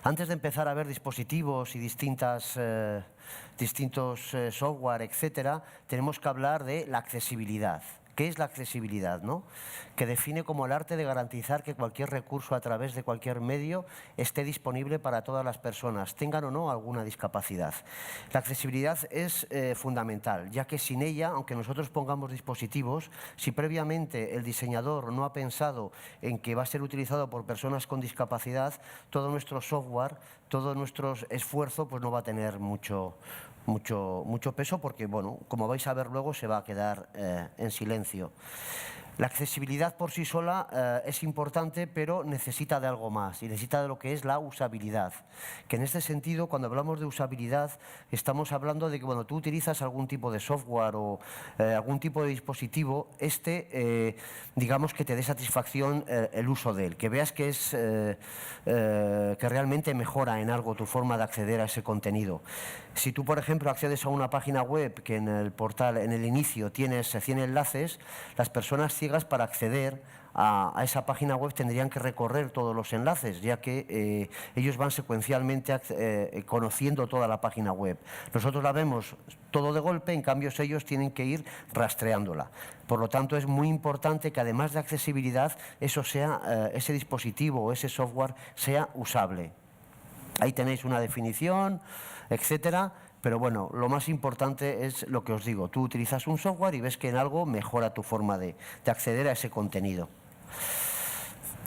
Antes de empezar a ver dispositivos y distintos software, etcétera, tenemos que hablar de la accesibilidad. ¿Qué es la accesibilidad, no? Que define como el arte de garantizar que cualquier recurso a través de cualquier medio esté disponible para todas las personas, tengan o no alguna discapacidad. La accesibilidad es fundamental, ya que sin ella, aunque nosotros pongamos dispositivos, si previamente el diseñador no ha pensado en que va a ser utilizado por personas con discapacidad, todo nuestro software, todo nuestro esfuerzo pues no va a tener mucho peso porque, bueno, como vais a ver luego, se va a quedar en silencio. La accesibilidad por sí sola es importante, pero necesita de algo más y necesita de lo que es la usabilidad. Que en este sentido, cuando hablamos de usabilidad, estamos hablando de que cuando tú utilizas algún tipo de software o algún tipo de dispositivo, digamos que te dé satisfacción el uso de él, que veas que que realmente mejora en algo tu forma de acceder a ese contenido. Si tú, por ejemplo, accedes a una página web que en el portal, en el inicio, tienes 100 enlaces, las personas ciegas para acceder a esa página web tendrían que recorrer todos los enlaces, ya que ellos van secuencialmente conociendo toda la página web. Nosotros la vemos todo de golpe, en cambio ellos tienen que ir rastreándola. Por lo tanto, es muy importante que además de accesibilidad, ese dispositivo o ese software sea usable. Ahí tenéis una definición, etcétera, pero bueno, lo más importante es lo que os digo. Tú utilizas un software y ves que en algo mejora tu forma de acceder a ese contenido.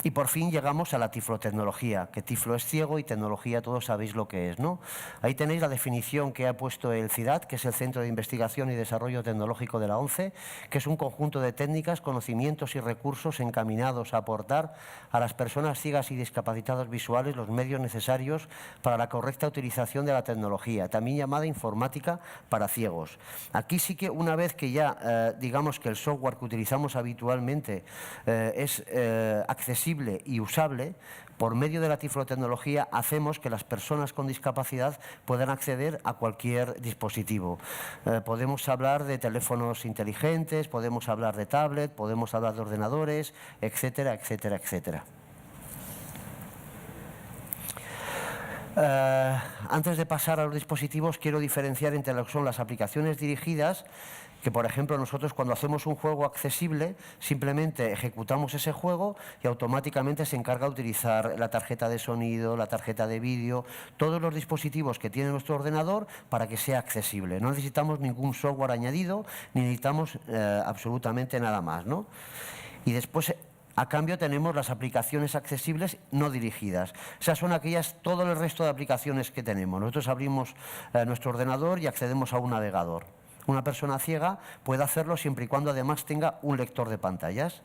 Y por fin llegamos a la tiflotecnología, que tiflo es ciego y tecnología todos sabéis lo que es, ¿no? Ahí tenéis la definición que ha puesto el CIDAD, que es el Centro de Investigación y Desarrollo Tecnológico de la ONCE, que es un conjunto de técnicas, conocimientos y recursos encaminados a aportar a las personas ciegas y discapacitados visuales los medios necesarios para la correcta utilización de la tecnología, también llamada informática para ciegos. Aquí sí que una vez que ya digamos que el software que utilizamos habitualmente es accesible y usable, por medio de la tiflotecnología hacemos que las personas con discapacidad puedan acceder a cualquier dispositivo. Podemos hablar de teléfonos inteligentes, podemos hablar de tablet, podemos hablar de ordenadores, etcétera, etcétera, etcétera. Antes de pasar a los dispositivos, quiero diferenciar entre lo que son las aplicaciones dirigidas, que por ejemplo nosotros cuando hacemos un juego accesible simplemente ejecutamos ese juego y automáticamente se encarga de utilizar la tarjeta de sonido, la tarjeta de vídeo, todos los dispositivos que tiene nuestro ordenador para que sea accesible. No necesitamos ningún software añadido ni necesitamos absolutamente nada más, ¿no? Y después, a cambio, tenemos las aplicaciones accesibles no dirigidas. Esas son todo el resto de aplicaciones que tenemos. Nosotros abrimos nuestro ordenador y accedemos a un navegador. Una persona ciega puede hacerlo siempre y cuando además tenga un lector de pantallas.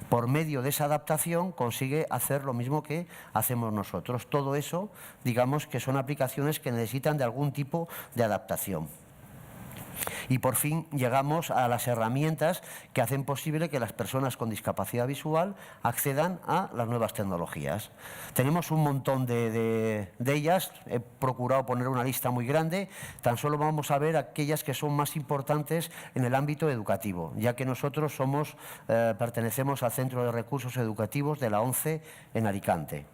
Por medio de esa adaptación consigue hacer lo mismo que hacemos nosotros. Todo eso, digamos que son aplicaciones que necesitan de algún tipo de adaptación. Y por fin llegamos a las herramientas que hacen posible que las personas con discapacidad visual accedan a las nuevas tecnologías. Tenemos un montón de ellas, he procurado poner una lista muy grande, tan solo vamos a ver aquellas que son más importantes en el ámbito educativo, ya que nosotros pertenecemos al Centro de Recursos Educativos de la ONCE en Alicante.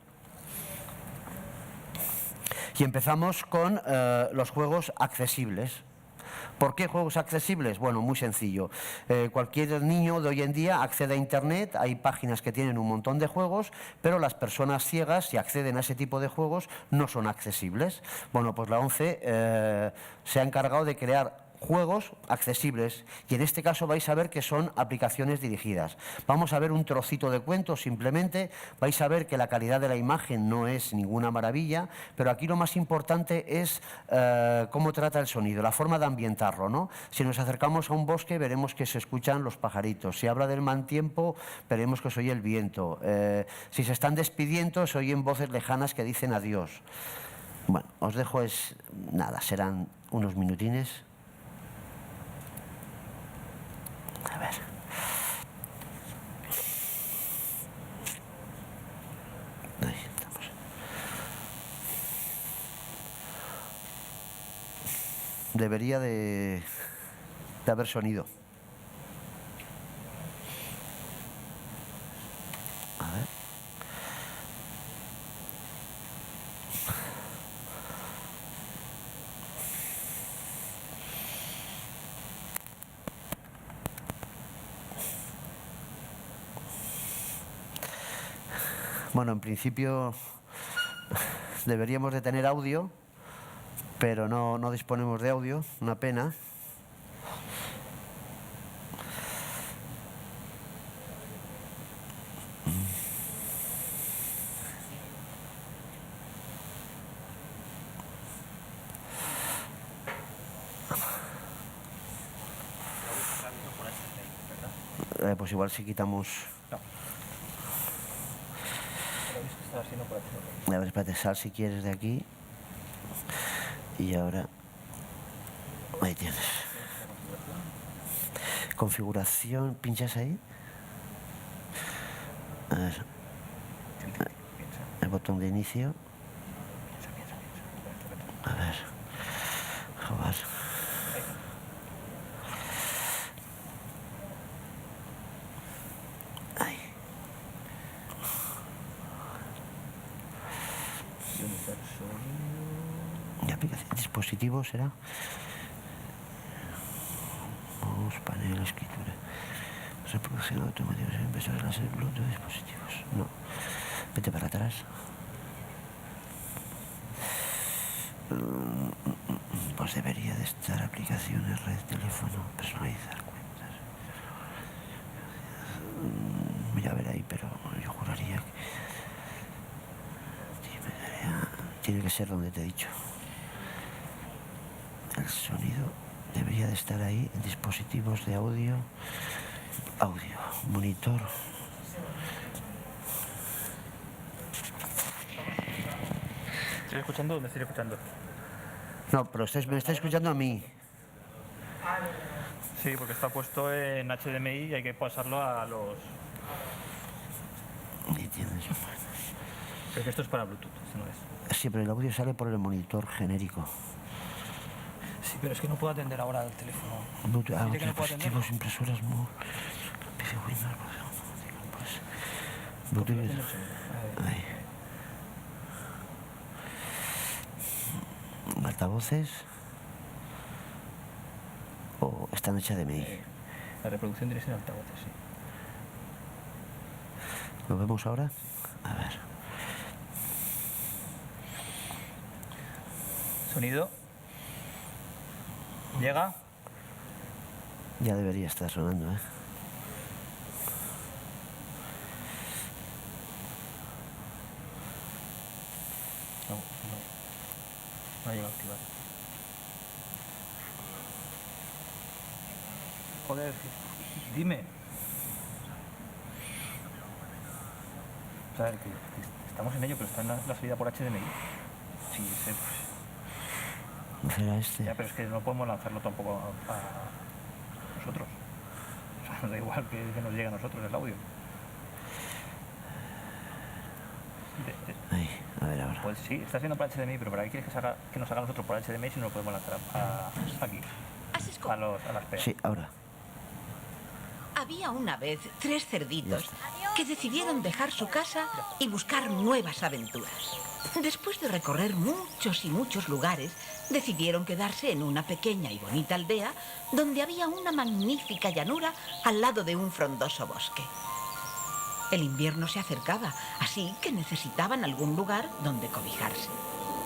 Y empezamos con los juegos accesibles. ¿Por qué juegos accesibles? Bueno, muy sencillo. Cualquier niño de hoy en día accede a Internet, hay páginas que tienen un montón de juegos, pero las personas ciegas, si acceden a ese tipo de juegos, no son accesibles. Bueno, pues la ONCE se ha encargado de crear juegos accesibles y en este caso vais a ver que son aplicaciones dirigidas. Vamos a ver un trocito de cuento simplemente, vais a ver que la calidad de la imagen no es ninguna maravilla, pero aquí lo más importante es cómo trata el sonido, la forma de ambientarlo, ¿no? Si nos acercamos a un bosque veremos que se escuchan los pajaritos, si habla del mal tiempo veremos que se oye el viento, si se están despidiendo se oyen voces lejanas que dicen adiós. Bueno, os dejo nada, serán unos minutines. A ver. Ahí estamos. Debería de haber sonido. A ver. Bueno, en principio deberíamos de tener audio, pero no disponemos de audio, una pena. Pues igual si quitamos... No. A ver, espérate, sal si quieres de aquí. Y ahora... Ahí tienes. Configuración, pinchas ahí. A ver. El botón de inicio. A ver. Jugar. Ahí. Y aplicación, dispositivo será. Mouse, panel, escritura. Reproducción automática, impresora láser, Bluetooth, dispositivos. No. Vete para atrás. Pues debería de estar aplicaciones, red, teléfono, personalizar cuentas. Mira, a ver ahí, pero yo juraría que... Tiene que ser donde te he dicho. El sonido debería de estar ahí, en dispositivos de audio. Audio, monitor. ¿Estoy escuchando o me estoy escuchando? No, pero me está escuchando a mí. Sí, porque está puesto en HDMI y hay que pasarlo a los... ¿Entiendes? Pero que esto es para Bluetooth, esto no es. Sí, pero el audio sale por el monitor genérico. Sí, pero es que no puedo atender ahora al teléfono. Bluetooth, Dile que no puedo atender. dispositivos, impresoras, PC, Windows, pues, Bluetooth. Ahí. Altavoces. O están hechas de HDMI. La reproducción tiene que ser en altavoces, sí. ¿Lo vemos ahora? A ver. Sonido. Llega. Ya debería estar sonando, ¿eh? No ha llegado a activar. Joder, dime. O sea, que estamos en ello, pero está en la salida por HDMI. Sí, sé, pues. ¿No será este? Ya, pero es que no podemos lanzarlo tampoco a nosotros. O sea, nos da igual que nos llegue a nosotros el audio. Ahí, a ver ahora. Pues sí, está siendo por HDMI, pero ¿para qué quieres que nos haga nosotros por HDMI si no lo podemos lanzar aquí? A las P. Sí, ahora. Había una vez 3 cerditos que decidieron dejar su casa y buscar nuevas aventuras. Después de recorrer muchos y muchos lugares, decidieron quedarse en una pequeña y bonita aldea donde había una magnífica llanura al lado de un frondoso bosque. El invierno se acercaba, así que necesitaban algún lugar donde cobijarse.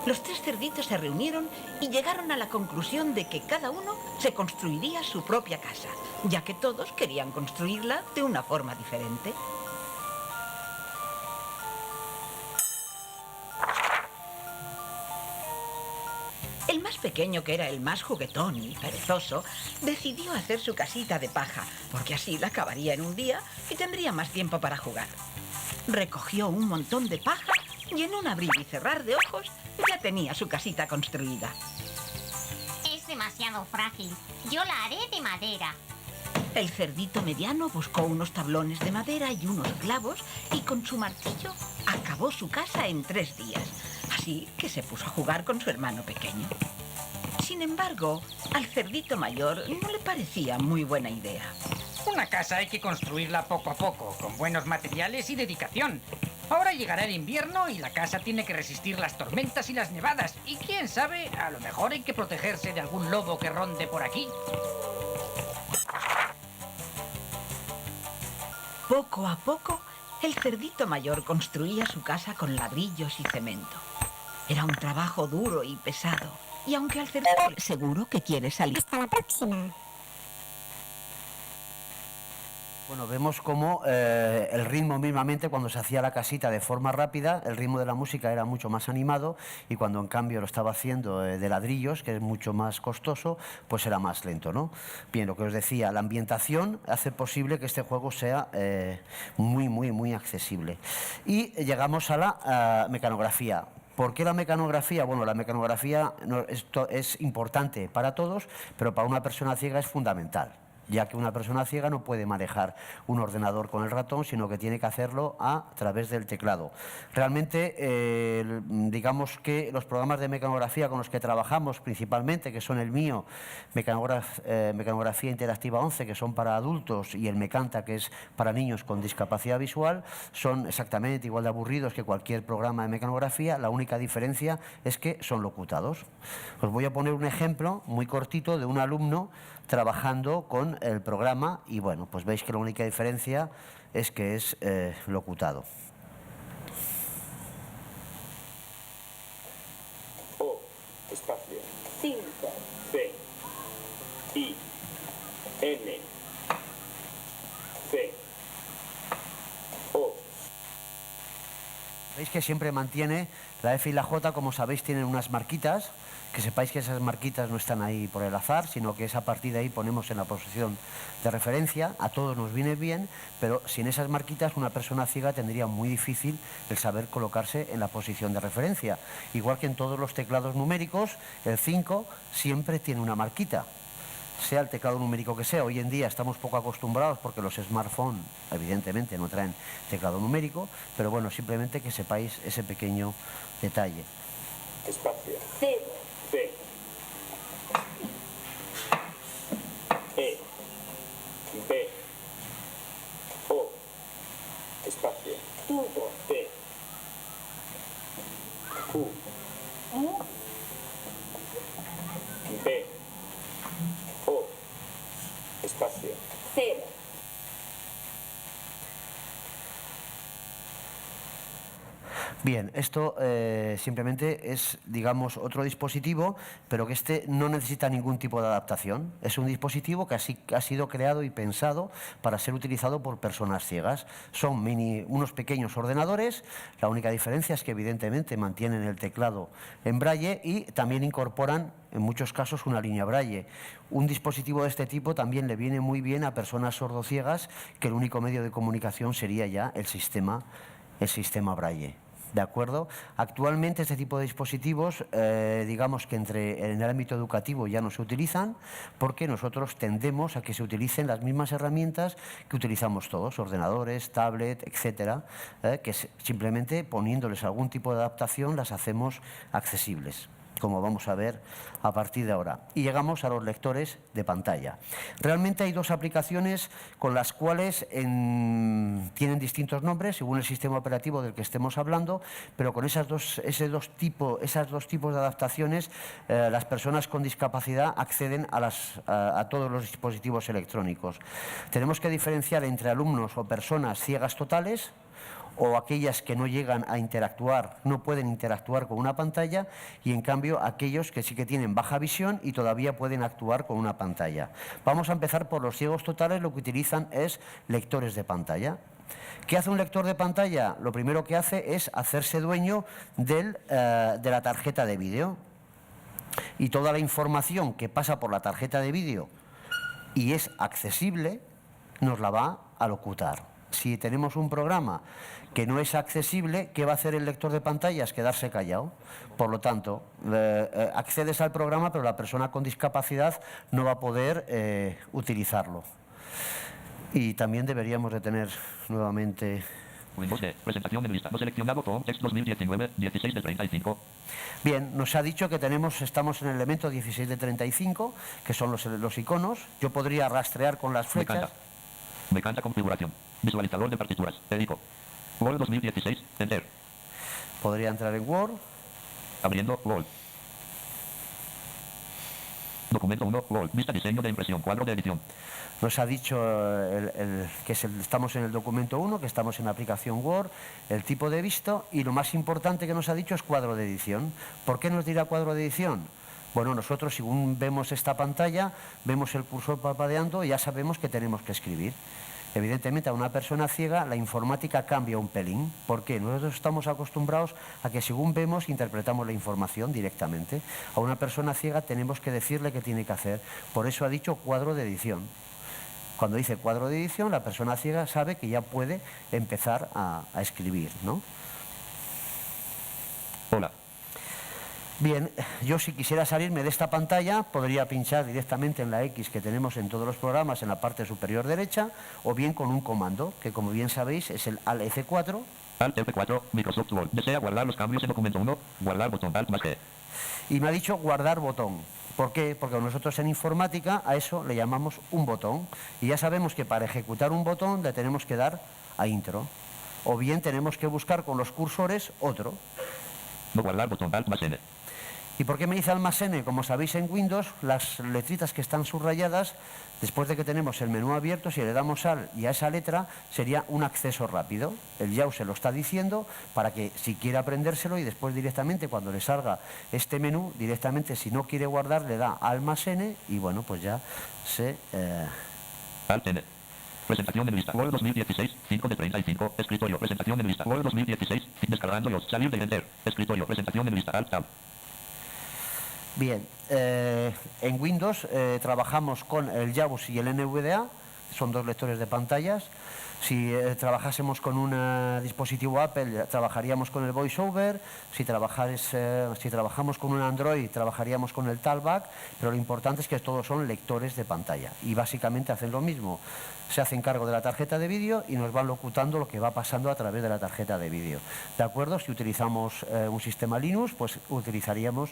Los 3 cerditos se reunieron y llegaron a la conclusión de que cada uno se construiría su propia casa, ya que todos querían construirla de una forma diferente. El más pequeño, que era el más juguetón y perezoso, decidió hacer su casita de paja, porque así la acabaría en un día y tendría más tiempo para jugar. Recogió un montón de paja y en un abrir y cerrar de ojos ya tenía su casita construida. Es demasiado frágil. Yo la haré de madera. El cerdito mediano buscó unos tablones de madera y unos clavos y con su martillo acabó su casa en 3 días. Así que se puso a jugar con su hermano pequeño. Sin embargo, al cerdito mayor no le parecía muy buena idea. Una casa hay que construirla poco a poco, con buenos materiales y dedicación. Ahora llegará el invierno y la casa tiene que resistir las tormentas y las nevadas. Y quién sabe, a lo mejor hay que protegerse de algún lobo que ronde por aquí. Poco a poco, El cerdito mayor construía su casa con ladrillos y cemento. Era un trabajo duro y pesado. Y aunque al cerdito seguro que quiere salir. Hasta la próxima. Bueno, vemos cómo el ritmo mismamente, cuando se hacía la casita de forma rápida, el ritmo de la música era mucho más animado, y cuando en cambio lo estaba haciendo de ladrillos, que es mucho más costoso, pues era más lento, ¿no? Bien, lo que os decía, la ambientación hace posible que este juego sea muy accesible. Y llegamos a la mecanografía. ¿Por qué la mecanografía? Bueno, la mecanografía es importante para todos, pero para una persona ciega es fundamental, ya que una persona ciega no puede manejar un ordenador con el ratón, sino que tiene que hacerlo a través del teclado. Realmente, digamos que los programas de mecanografía con los que trabajamos principalmente, que son el mío, Mecanografía Interactiva 11, que son para adultos, y el Mecanta, que es para niños con discapacidad visual, son exactamente igual de aburridos que cualquier programa de mecanografía. La única diferencia es que son locutados. Os voy a poner un ejemplo muy cortito de un alumno trabajando con el programa, y bueno, pues veis que la única diferencia es que es locutado. O, espacio. 5. C. I. N. C. O. Veis que siempre mantiene la F y la J, como sabéis, tienen unas marquitas. Que sepáis que esas marquitas no están ahí por el azar, sino que es a partir de ahí ponemos en la posición de referencia. A todos nos viene bien, pero sin esas marquitas una persona ciega tendría muy difícil el saber colocarse en la posición de referencia. Igual que en todos los teclados numéricos, el 5 siempre tiene una marquita, sea el teclado numérico que sea. Hoy en día estamos poco acostumbrados porque los smartphones evidentemente no traen teclado numérico, pero bueno, simplemente que sepáis ese pequeño detalle. Espacio. 0. C. E. B. O. Espacio. Tubo. T. Q. B. O. Espacio. 0. Bien, esto simplemente es, digamos, otro dispositivo, pero que este no necesita ningún tipo de adaptación. Es un dispositivo que ha sido creado y pensado para ser utilizado por personas ciegas. Son unos pequeños ordenadores. La única diferencia es que evidentemente mantienen el teclado en braille y también incorporan en muchos casos una línea braille. Un dispositivo de este tipo también le viene muy bien a personas sordociegas, que el único medio de comunicación sería ya el sistema braille. ¿De acuerdo? Actualmente este tipo de dispositivos, digamos que en el ámbito educativo ya no se utilizan, porque nosotros tendemos a que se utilicen las mismas herramientas que utilizamos todos, ordenadores, tablet, etcétera, que simplemente poniéndoles algún tipo de adaptación las hacemos accesibles, como vamos a ver a partir de ahora. Y llegamos a los lectores de pantalla. Realmente hay dos aplicaciones con las cuales tienen distintos nombres según el sistema operativo del que estemos hablando, pero con esos dos tipos de adaptaciones las personas con discapacidad acceden a todos los dispositivos electrónicos. Tenemos que diferenciar entre alumnos o personas ciegas totales, o aquellas que no llegan a interactuar, no pueden interactuar con una pantalla, y en cambio aquellos que sí que tienen baja visión y todavía pueden actuar con una pantalla. Vamos a empezar por los ciegos totales. Lo que utilizan es lectores de pantalla. ¿Qué hace un lector de pantalla? Lo primero que hace es hacerse dueño de la tarjeta de vídeo, y toda la información que pasa por la tarjeta de vídeo y es accesible nos la va a locutar. Si tenemos un programa que no es accesible, ¿qué va a hacer el lector de pantallas? Quedarse callado. Por lo tanto, accedes al programa, pero la persona con discapacidad no va a poder utilizarlo. Y también deberíamos de tener nuevamente... Windows D, presentación en lista, no seleccionado con text 2019, 16 de 35. Bien, nos ha dicho que estamos en el elemento 16 de 35, que son los iconos. Yo podría rastrear con las flechas. Mecanta configuración. Visualizador de partituras. Edico. Word 2016. Enter. Podría entrar en Word. Abriendo Word. Documento 1, Word, vista diseño de impresión, cuadro de edición. Nos ha dicho que estamos en el documento 1, que estamos en la aplicación Word, el tipo de visto y lo más importante que nos ha dicho es cuadro de edición. ¿Por qué nos dirá cuadro de edición? Bueno, nosotros según vemos esta pantalla, vemos el cursor parpadeando y ya sabemos que tenemos que escribir. Evidentemente a una persona ciega la informática cambia un pelín. ¿Por qué? Nosotros estamos acostumbrados a que según vemos interpretamos la información directamente. A una persona ciega tenemos que decirle qué tiene que hacer. Por eso ha dicho cuadro de edición. Cuando dice cuadro de edición, la persona ciega sabe que ya puede empezar a escribir, ¿no? Hola. Bien, yo si quisiera salirme de esta pantalla podría pinchar directamente en la X que tenemos en todos los programas en la parte superior derecha o bien con un comando que como bien sabéis es el Alt F4. Alt F4, Microsoft Word. Desea guardar los cambios en documento 1, guardar botón, Alt más G. Y me ha dicho guardar botón. ¿Por qué? Porque nosotros en informática a eso le llamamos un botón y ya sabemos que para ejecutar un botón le tenemos que dar a intro o bien tenemos que buscar con los cursores otro. No guardar botón, Alt más N. ¿Y por qué me dice almacene? Como sabéis en Windows, las letritas que están subrayadas, después de que tenemos el menú abierto, si le damos al y a esa letra, sería un acceso rápido. El YAW se lo está diciendo para que si quiere aprendérselo y después directamente cuando le salga este menú, directamente si no quiere guardar le da almacene y bueno, pues ya se... Alt N. Presentación de lista. Word 2016, 5 de 35. Escritorio. Presentación de lista. Word 2016. Descargando los. Salir de Enter. Escritorio. Presentación de lista. Alt Tab. Bien, en Windows trabajamos con el JAWS y el NVDA, son dos lectores de pantallas. Si trabajásemos con un dispositivo Apple, trabajaríamos con el VoiceOver. Si trabajamos con un Android, trabajaríamos con el Talkback. Pero lo importante es que todos son lectores de pantalla y básicamente hacen lo mismo. Se hacen cargo de la tarjeta de vídeo y nos van locutando lo que va pasando a través de la tarjeta de vídeo. ¿De acuerdo? Si utilizamos un sistema Linux, pues utilizaríamos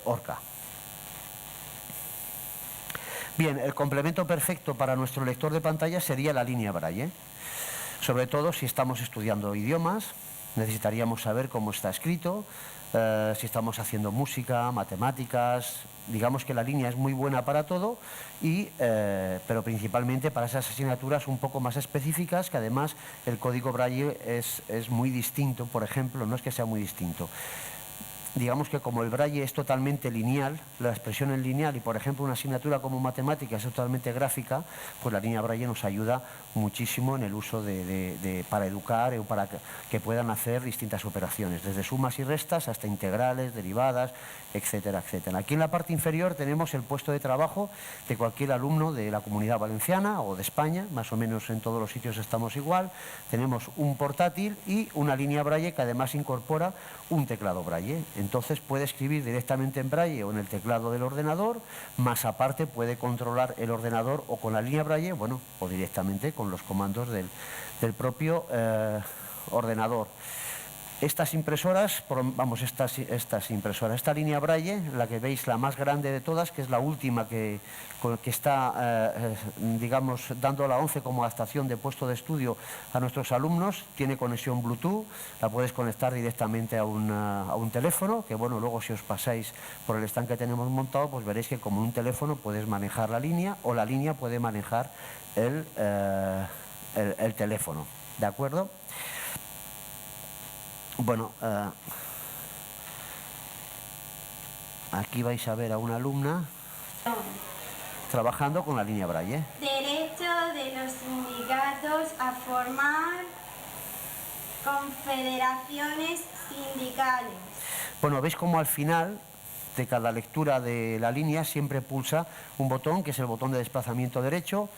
Orca. Bien, el complemento perfecto para nuestro lector de pantalla sería la línea Braille. Sobre todo si estamos estudiando idiomas, necesitaríamos saber cómo está escrito, si estamos haciendo música, matemáticas. Digamos que la línea es muy buena para todo, pero principalmente para esas asignaturas un poco más específicas, que además el código Braille es muy distinto, por ejemplo, no es que sea muy distinto. Digamos que como el Braille es totalmente lineal, la expresión es lineal y por ejemplo una asignatura como matemáticas es totalmente gráfica, pues la línea Braille nos ayuda muchísimo en el uso para educar o para que puedan hacer distintas operaciones, desde sumas y restas hasta integrales, derivadas, etcétera, etcétera. Aquí en la parte inferior tenemos el puesto de trabajo de cualquier alumno de la Comunidad Valenciana o de España, más o menos en todos los sitios estamos igual. Tenemos un portátil y una línea Braille que además incorpora un teclado Braille. Entonces puede escribir directamente en Braille o en el teclado del ordenador, más aparte puede controlar el ordenador o con la línea Braille, bueno, o directamente con los comandos del propio ordenador. Estas impresoras, esta línea Braille, la que veis la más grande de todas, que es la última que está, digamos, dando la 11 como adaptación de puesto de estudio a nuestros alumnos, tiene conexión Bluetooth, la puedes conectar directamente a un teléfono, que bueno, luego si os pasáis por el stand que tenemos montado, pues veréis que como un teléfono puedes manejar la línea o la línea puede manejar el teléfono, ¿de acuerdo? Bueno, aquí vais a ver a una alumna trabajando con la línea Braille. Derecho de los sindicatos a formar confederaciones sindicales. Bueno, veis como al final de cada lectura de la línea siempre pulsa un botón, que es el botón de desplazamiento derecho.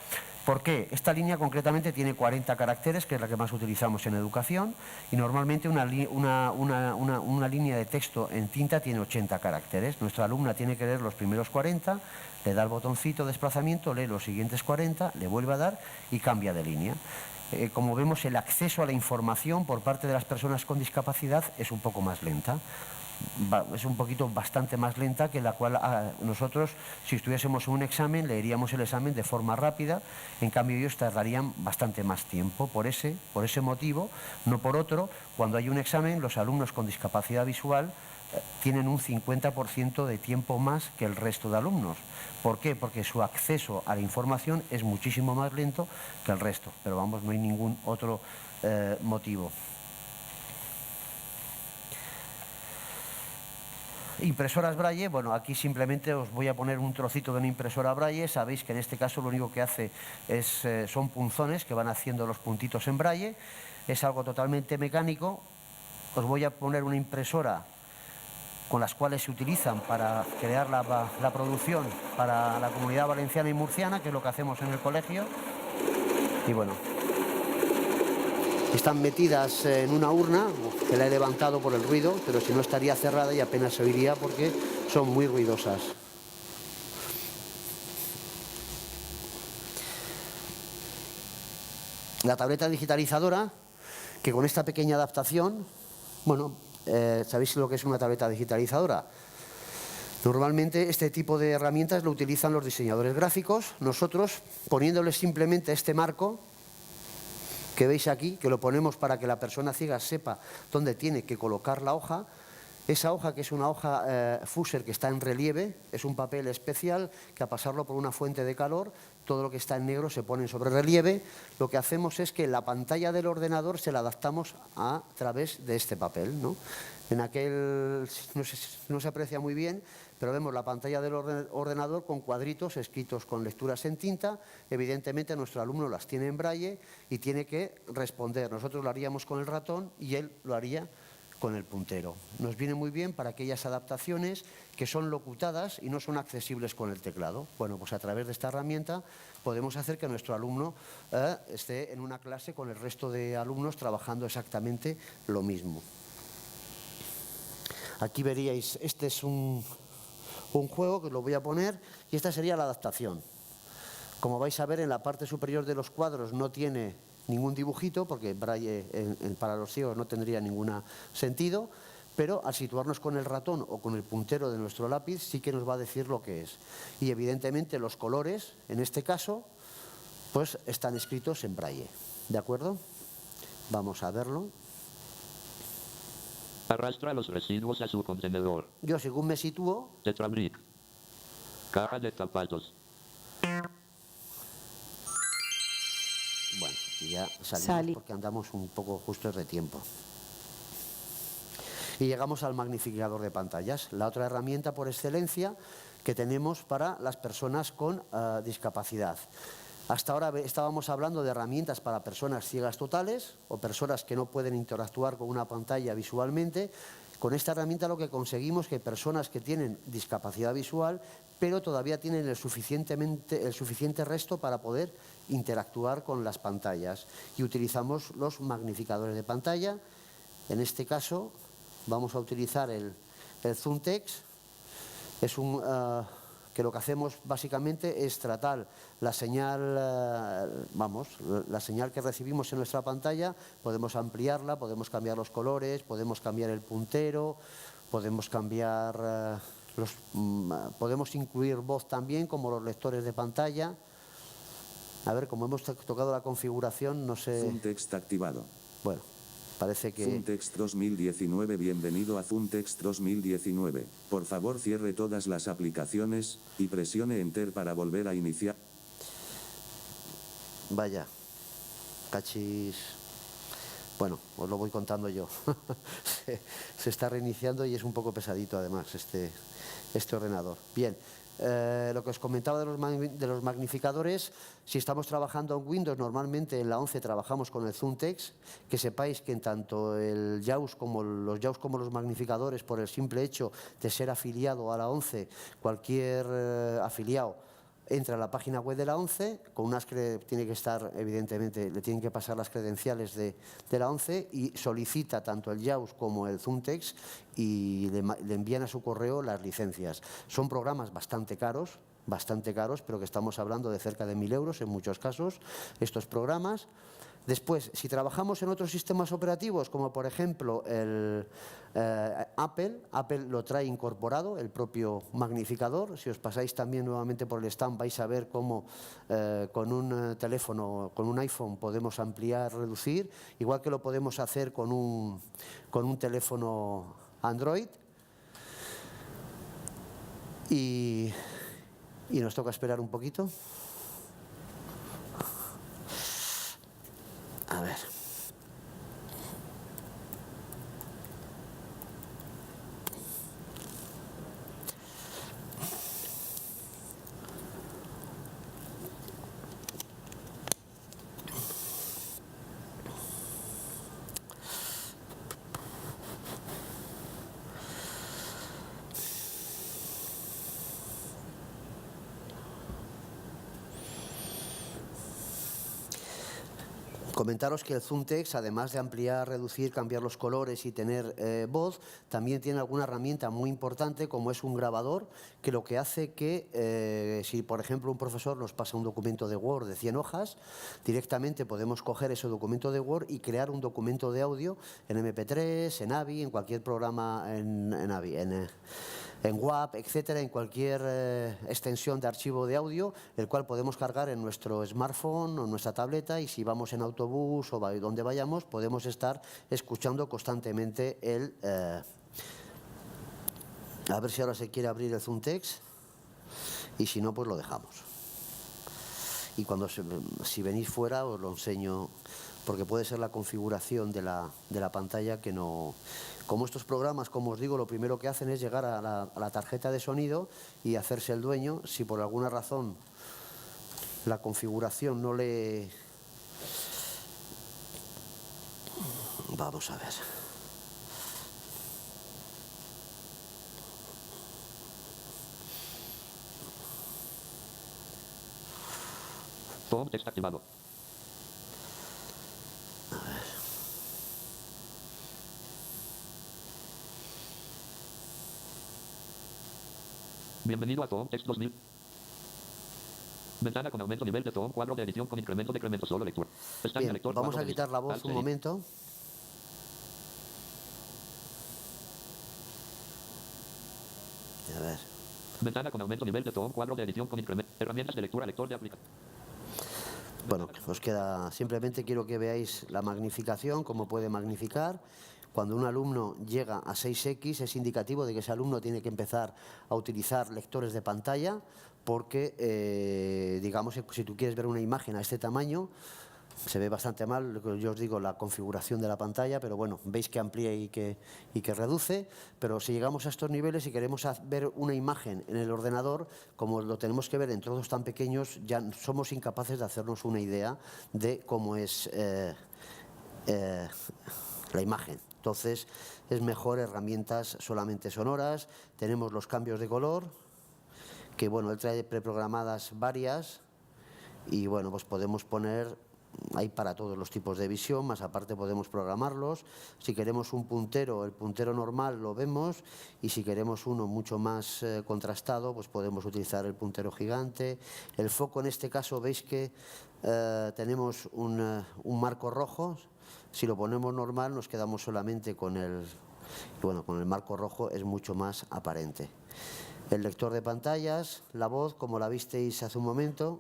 ¿Por qué? Esta línea concretamente tiene 40 caracteres, que es la que más utilizamos en educación, y normalmente una línea de texto en tinta tiene 80 caracteres. Nuestra alumna tiene que leer los primeros 40, le da el botoncito de desplazamiento, lee los siguientes 40, le vuelve a dar y cambia de línea. Como vemos, el acceso a la información por parte de las personas con discapacidad es un poco más lenta. es un poquito bastante más lenta que la cual nosotros, si estuviésemos en un examen, leeríamos el examen de forma rápida, en cambio ellos tardarían bastante más tiempo. Por ese motivo, no por otro, cuando hay un examen, los alumnos con discapacidad visual tienen un 50% de tiempo más que el resto de alumnos. ¿Por qué? Porque su acceso a la información es muchísimo más lento que el resto, pero vamos, no hay ningún otro motivo. Impresoras Braille, bueno, aquí simplemente os voy a poner un trocito de una impresora Braille. Sabéis que en este caso lo único que hace son punzones que van haciendo los puntitos en Braille. Es algo totalmente mecánico. Os voy a poner una impresora con las cuales se utilizan para crear la producción para la Comunidad Valenciana y Murciana, que es lo que hacemos en el colegio. Y bueno, están metidas en una urna, que la he levantado por el ruido, pero si no estaría cerrada y apenas se oiría porque son muy ruidosas. La tableta digitalizadora, que con esta pequeña adaptación, bueno, ¿sabéis lo que es una tableta digitalizadora? Normalmente este tipo de herramientas lo utilizan los diseñadores gráficos. Nosotros, poniéndoles simplemente este marco que veis aquí, que lo ponemos para que la persona ciega sepa dónde tiene que colocar la hoja. Esa hoja, que es una hoja Fuser que está en relieve, es un papel especial que a pasarlo por una fuente de calor, todo lo que está en negro se pone sobre relieve. Lo que hacemos es que la pantalla del ordenador se la adaptamos a través de este papel, ¿no? En aquel, no se aprecia muy bien, pero vemos la pantalla del ordenador con cuadritos escritos con lecturas en tinta. Evidentemente nuestro alumno las tiene en braille y tiene que responder. Nosotros lo haríamos con el ratón y él lo haría con el puntero. Nos viene muy bien para aquellas adaptaciones que son locutadas y no son accesibles con el teclado. Bueno, pues a través de esta herramienta podemos hacer que nuestro alumno esté en una clase con el resto de alumnos trabajando exactamente lo mismo. Aquí veríais, este es un juego que os lo voy a poner y esta sería la adaptación. Como vais a ver, en la parte superior de los cuadros no tiene ningún dibujito, porque braille para los ciegos no tendría ningún sentido, pero al situarnos con el ratón o con el puntero de nuestro lápiz sí que nos va a decir lo que es. Y evidentemente los colores, en este caso, pues están escritos en braille. ¿De acuerdo? Vamos a verlo. Arrastra los residuos a su contenedor. Yo, según me sitúo... Tetrabric. Caja de zapatos. Bueno, y ya salimos porque andamos un poco justos de tiempo. Y llegamos al magnificador de pantallas, la otra herramienta por excelencia que tenemos para las personas con discapacidad. Hasta ahora estábamos hablando de herramientas para personas ciegas totales o personas que no pueden interactuar con una pantalla visualmente. Con esta herramienta lo que conseguimos es que personas que tienen discapacidad visual, pero todavía tienen el suficiente resto para poder interactuar con las pantallas. Y utilizamos los magnificadores de pantalla. En este caso vamos a utilizar el ZoomText. Es que lo que hacemos básicamente es tratar la señal, la señal que recibimos en nuestra pantalla, podemos ampliarla, podemos cambiar los colores, podemos cambiar el puntero, podemos cambiar podemos incluir voz también, como los lectores de pantalla. A ver, como hemos tocado la configuración, no sé... ZoomText activado. Bueno, parece que... ZoomText 2019, bienvenido a ZoomText 2019. Por favor, cierre todas las aplicaciones y presione Enter para volver a iniciar. Vaya, cachis... Bueno, os lo voy contando yo. se está reiniciando y es un poco pesadito además este ordenador. Bien, lo que os comentaba de los magnificadores, si estamos trabajando en Windows, normalmente en la 11 trabajamos con el ZoomText, que sepáis que en tanto el JAWS como los magnificadores, por el simple hecho de ser afiliado a la 11, cualquier afiliado entra a la página web de la 11, tiene que estar, evidentemente, le tienen que pasar las credenciales de la 11 y solicita tanto el JAWS como el ZoomText y le envían a su correo las licencias. Son programas bastante caros, pero que estamos hablando de cerca de 1.000 euros en muchos casos, estos programas. Después, si trabajamos en otros sistemas operativos, como por ejemplo el Apple lo trae incorporado, el propio magnificador. Si os pasáis también nuevamente por el stand vais a ver cómo con un teléfono, con un iPhone podemos ampliar, reducir, igual que lo podemos hacer con un teléfono Android. Y nos toca esperar un poquito. A ver. Comentaros que el Zoom Text, además de ampliar, reducir, cambiar los colores y tener voz, también tiene alguna herramienta muy importante como es un grabador, que lo que hace que, si por ejemplo un profesor nos pasa un documento de Word de 100 hojas, directamente podemos coger ese documento de Word y crear un documento de audio en MP3, en AVI, en cualquier programa, en WAP, etcétera, en cualquier extensión de archivo de audio, el cual podemos cargar en nuestro smartphone o en nuestra tableta, y si vamos en autobús o donde vayamos podemos estar escuchando constantemente a ver si ahora se quiere abrir el Zoom Text, y si no pues lo dejamos. Y si venís fuera os lo enseño, porque puede ser la configuración de la pantalla que no... Como estos programas, como os digo, lo primero que hacen es llegar a la tarjeta de sonido y hacerse el dueño. Si por alguna razón la configuración no le... Vamos a ver. Zoom Text activado. Bienvenido a Zoom Text 2000. Ventana con aumento nivel de Zoom, cuadro de edición con incremento, decremento, solo lectura. Bien, lector, vamos a quitar la voz un momento. A ver. Ventana con aumento nivel de Zoom, cuadro de edición con incremento, herramientas de lectura, lector de aplicación. Bueno, os queda, simplemente quiero que veáis la magnificación, cómo puede magnificar. Cuando un alumno llega a 6X es indicativo de que ese alumno tiene que empezar a utilizar lectores de pantalla, porque, digamos, si tú quieres ver una imagen a este tamaño, se ve bastante mal, yo os digo, la configuración de la pantalla, pero bueno, veis que amplía y que reduce, pero si llegamos a estos niveles y queremos ver una imagen en el ordenador, como lo tenemos que ver en trozos tan pequeños, ya somos incapaces de hacernos una idea de cómo es la imagen. Entonces, es mejor herramientas solamente sonoras. Tenemos los cambios de color, que bueno, él trae preprogramadas varias, y bueno, pues podemos poner... Hay para todos los tipos de visión, más aparte podemos programarlos. Si queremos un puntero, el puntero normal lo vemos, y si queremos uno mucho más contrastado, pues podemos utilizar el puntero gigante. El foco, en este caso, veis que tenemos un marco rojo. Si lo ponemos normal nos quedamos solamente con el... Bueno, con el marco rojo es mucho más aparente. El lector de pantallas, la voz, como la visteis hace un momento...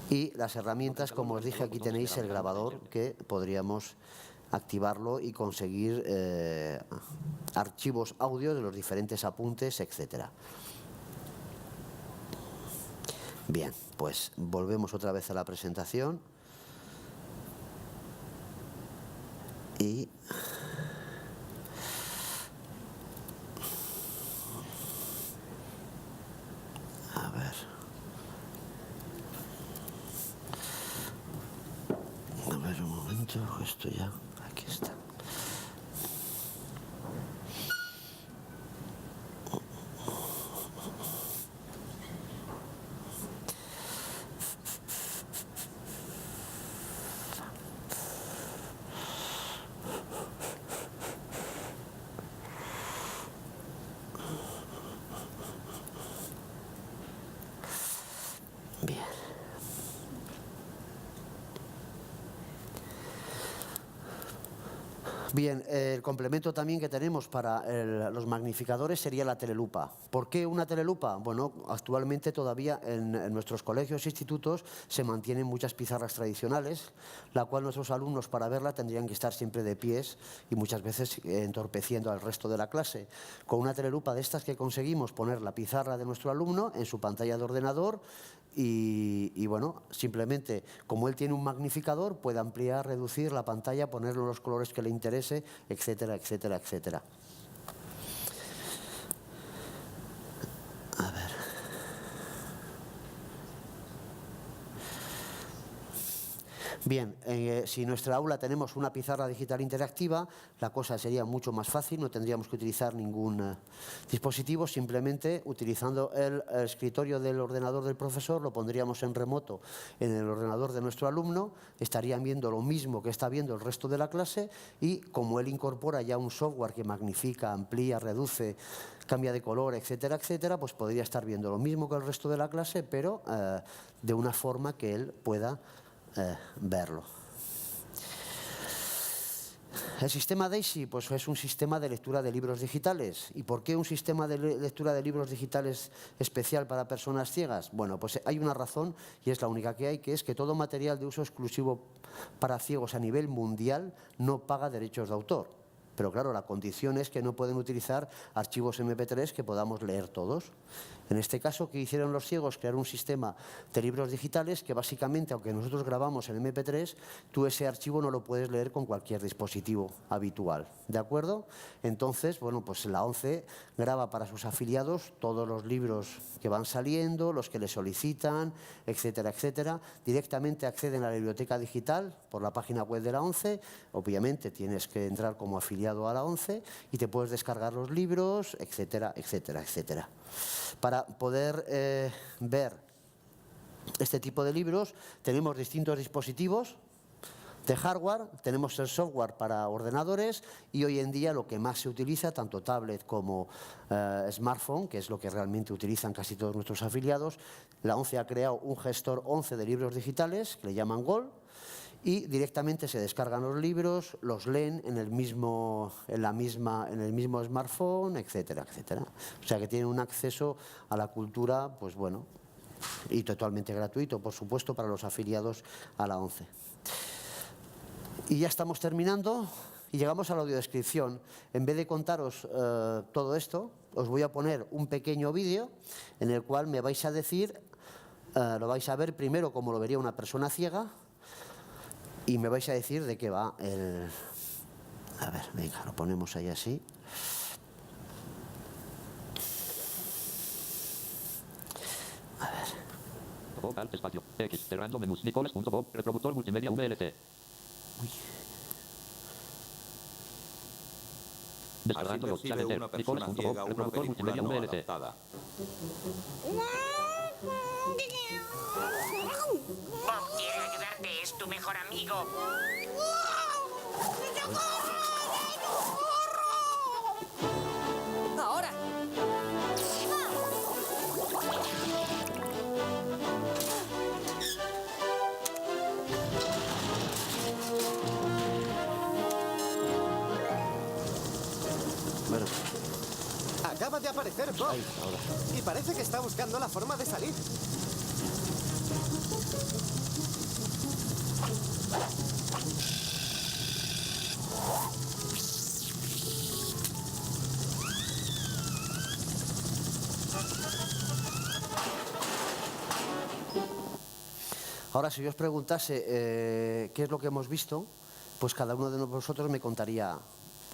Y las herramientas, como os dije, aquí tenéis el grabador, que podríamos activarlo y conseguir archivos audio de los diferentes apuntes, etcétera. Bien, pues volvemos otra vez a la presentación. Y... a ver... A ver, un momento, esto ya, aquí está. Bien. Bien, el complemento también que tenemos para los magnificadores sería la telelupa. ¿Por qué una telelupa? Bueno, actualmente todavía en nuestros colegios e institutos se mantienen muchas pizarras tradicionales, la cual nuestros alumnos para verla tendrían que estar siempre de pies y muchas veces entorpeciendo al resto de la clase. Con una telelupa de estas que conseguimos poner la pizarra de nuestro alumno en su pantalla de ordenador y bueno, simplemente como él tiene un magnificador puede ampliar, reducir la pantalla, ponerle los colores que le interese, etcétera, etcétera, etcétera. A ver. Bien, si en nuestra aula tenemos una pizarra digital interactiva, la cosa sería mucho más fácil, no tendríamos que utilizar ningún dispositivo, simplemente utilizando el escritorio del ordenador del profesor, lo pondríamos en remoto en el ordenador de nuestro alumno, estarían viendo lo mismo que está viendo el resto de la clase y como él incorpora ya un software que magnifica, amplía, reduce, cambia de color, etcétera, etcétera, pues podría estar viendo lo mismo que el resto de la clase, pero de una forma que él pueda verlo. El sistema DAISY pues es un sistema de lectura de libros digitales. ¿Y por qué un sistema de lectura de libros digitales especial para personas ciegas? Bueno, pues hay una razón y es la única que hay, que es que todo material de uso exclusivo para ciegos a nivel mundial no paga derechos de autor. Pero claro, la condición es que no pueden utilizar archivos MP3 que podamos leer todos. En este caso, ¿qué hicieron los ciegos? Crear un sistema de libros digitales que básicamente, aunque nosotros grabamos en MP3, tú ese archivo no lo puedes leer con cualquier dispositivo habitual. ¿De acuerdo? Entonces, bueno, pues la ONCE graba para sus afiliados todos los libros que van saliendo, los que le solicitan, etcétera, etcétera. Directamente acceden a la biblioteca digital por la página web de la ONCE. Obviamente tienes que entrar como afiliado a la ONCE y te puedes descargar los libros, etcétera, etcétera, etcétera. Para poder ver este tipo de libros tenemos distintos dispositivos de hardware, tenemos el software para ordenadores y hoy en día lo que más se utiliza, tanto tablet como smartphone, que es lo que realmente utilizan casi todos nuestros afiliados, la ONCE ha creado un gestor ONCE de libros digitales que le llaman GOL y directamente se descargan los libros, los leen en el mismo smartphone, etcétera, etcétera. O sea que tienen un acceso a la cultura, pues bueno, y totalmente gratuito, por supuesto, para los afiliados a la ONCE. Y ya estamos terminando y llegamos a la audiodescripción. En vez de contaros todo esto, os voy a poner un pequeño vídeo en el cual me vais a decir, lo vais a ver primero como lo vería una persona ciega, y me vais a decir de qué va el... A ver, venga, lo ponemos ahí así. A ver. Bob, alt, espacio, X, cerrando menús, Nicolas.bob, reproductor multimedia VLC. Uy. Descargando los percibe una persona ciega una película no adaptada. Bob quiere ayudarte, es tu mejor amigo. ¡Ahora! Bueno. Acaba de aparecer Bob. Ahí, ahora. Y parece que está buscando la forma de salir. Ahora, si yo os preguntase qué es lo que hemos visto, pues cada uno de vosotros me contaría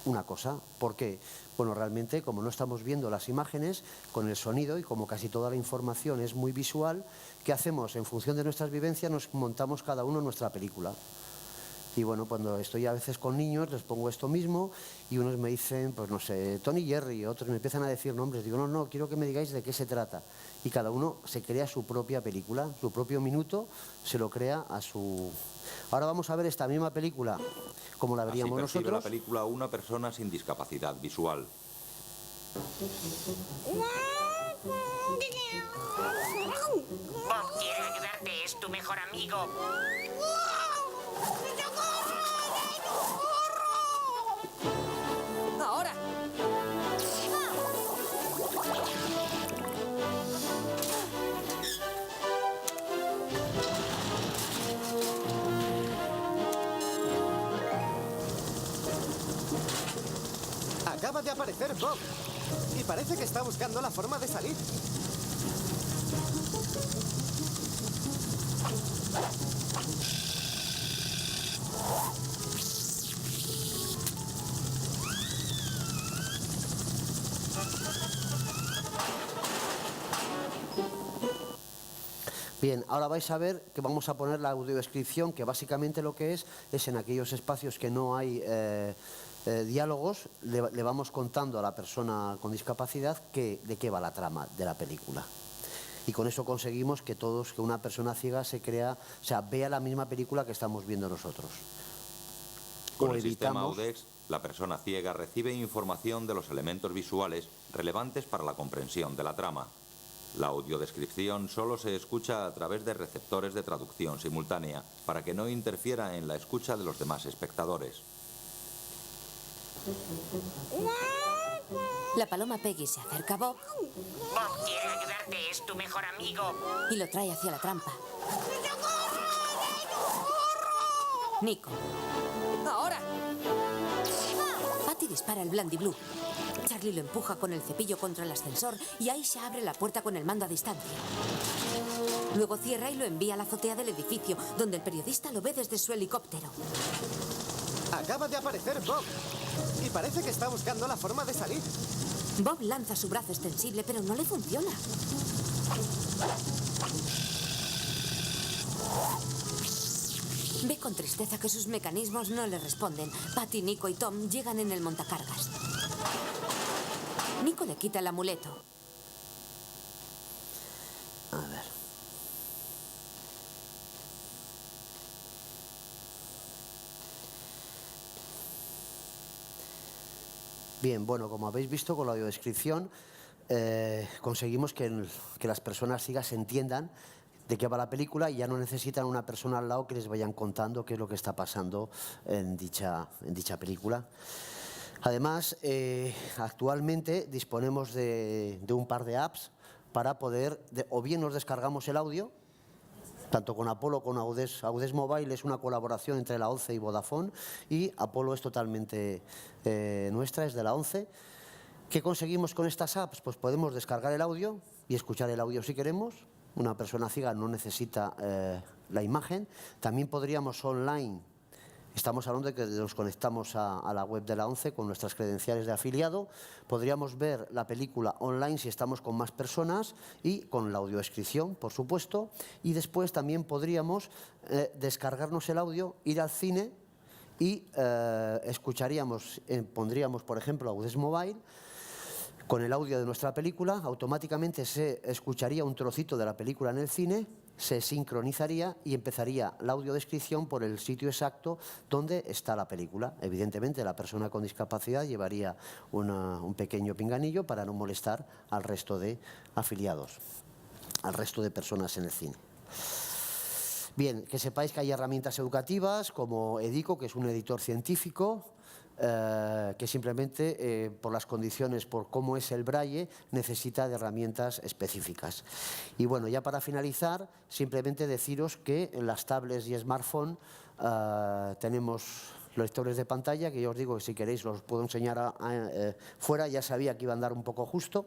una cosa. ¿Por qué? Bueno, realmente, como no estamos viendo las imágenes, con el sonido y como casi toda la información es muy visual, ¿qué hacemos? En función de nuestras vivencias nos montamos cada uno nuestra película. Y bueno, cuando estoy a veces con niños les pongo esto mismo y unos me dicen, pues no sé, Tony Jerry, otros me empiezan a decir nombres. Digo, no, quiero que me digáis de qué se trata. Y cada uno se crea su propia película, su propio minuto, se lo crea a su... Ahora vamos a ver esta misma película como la veríamos Así percibe nosotros. la película una persona sin discapacidad visual. Bob quiere ayudarte, es tu mejor amigo. de aparecer Bob. Y parece que está buscando la forma de salir. Bien, ahora vais a ver que vamos a poner la audiodescripción, que básicamente lo que es en aquellos espacios que no hay diálogos, le vamos contando a la persona con discapacidad de qué va la trama de la película. Y con eso conseguimos que que una persona ciega vea la misma película que estamos viendo nosotros. Con el sistema AUDEX, la persona ciega recibe información de los elementos visuales relevantes para la comprensión de la trama. La audiodescripción solo se escucha a través de receptores de traducción simultánea para que no interfiera en la escucha de los demás espectadores. La paloma Peggy se acerca a Bob. Bob quiere ayudarte, es tu mejor amigo. Y lo trae hacia la trampa. Nico. ¡Ahora! Patty dispara el Blandy Blue. Charlie lo empuja con el cepillo contra el ascensor y Aisha abre la puerta con el mando a distancia. Luego cierra y lo envía a la azotea del edificio, donde el periodista lo ve desde su helicóptero. Acaba de aparecer Bob. Y parece que está buscando la forma de salir. Bob lanza su brazo extensible, pero no le funciona. Ve con tristeza que sus mecanismos no le responden. Patty, Nico y Tom llegan en el montacargas. Nico le quita el amuleto. A ver. Bien, bueno, como habéis visto con la audiodescripción, conseguimos que las personas ciegas entiendan de qué va la película y ya no necesitan una persona al lado que les vayan contando qué es lo que está pasando en dicha película. Además, actualmente disponemos de un par de apps para poder, o bien nos descargamos el audio, tanto con Apollo como Audes. Audes Mobile es una colaboración entre la ONCE y Vodafone, y Apollo es totalmente nuestra, es de la ONCE. ¿Qué conseguimos con estas apps? Pues podemos descargar el audio y escuchar el audio si queremos. Una persona ciega no necesita la imagen. También podríamos online. Estamos hablando de que nos conectamos a la web de la ONCE con nuestras credenciales de afiliado. Podríamos ver la película online si estamos con más personas y con la audiodescripción, por supuesto. Y después también podríamos descargarnos el audio, ir al cine y escucharíamos, pondríamos, por ejemplo, Audes Mobile. Con el audio de nuestra película, automáticamente se escucharía un trocito de la película en el cine, se sincronizaría y empezaría la audiodescripción por el sitio exacto donde está la película. Evidentemente, la persona con discapacidad llevaría un pequeño pinganillo para no molestar al resto de afiliados, al resto de personas en el cine. Bien, que sepáis que hay herramientas educativas como Edico, que es un editor científico, que simplemente por las condiciones, por cómo es el braille, necesita de herramientas específicas. Y bueno, ya para finalizar, simplemente deciros que en las tablets y smartphones tenemos los lectores de pantalla, que yo os digo que si queréis los puedo enseñar fuera, ya sabía que iba a andar un poco justo.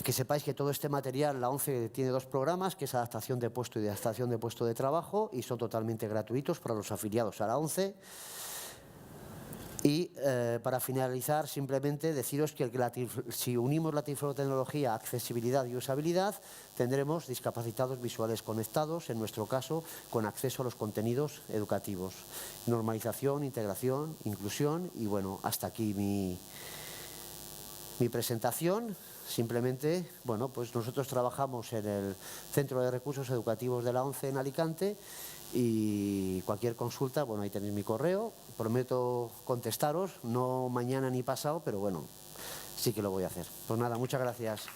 Que sepáis que todo este material, la ONCE tiene 2 programas, que es adaptación de puesto y adaptación de puesto de trabajo, y son totalmente gratuitos para los afiliados a la ONCE. Y para finalizar, simplemente deciros que si unimos la tiflotecnología, accesibilidad y usabilidad, tendremos discapacitados visuales conectados, en nuestro caso, con acceso a los contenidos educativos. Normalización, integración, inclusión, y bueno, hasta aquí mi presentación. Simplemente, bueno, pues nosotros trabajamos en el Centro de Recursos Educativos de la ONCE en Alicante, y cualquier consulta, bueno, ahí tenéis mi correo. Prometo contestaros, no mañana ni pasado, pero bueno, sí que lo voy a hacer. Pues nada, muchas gracias.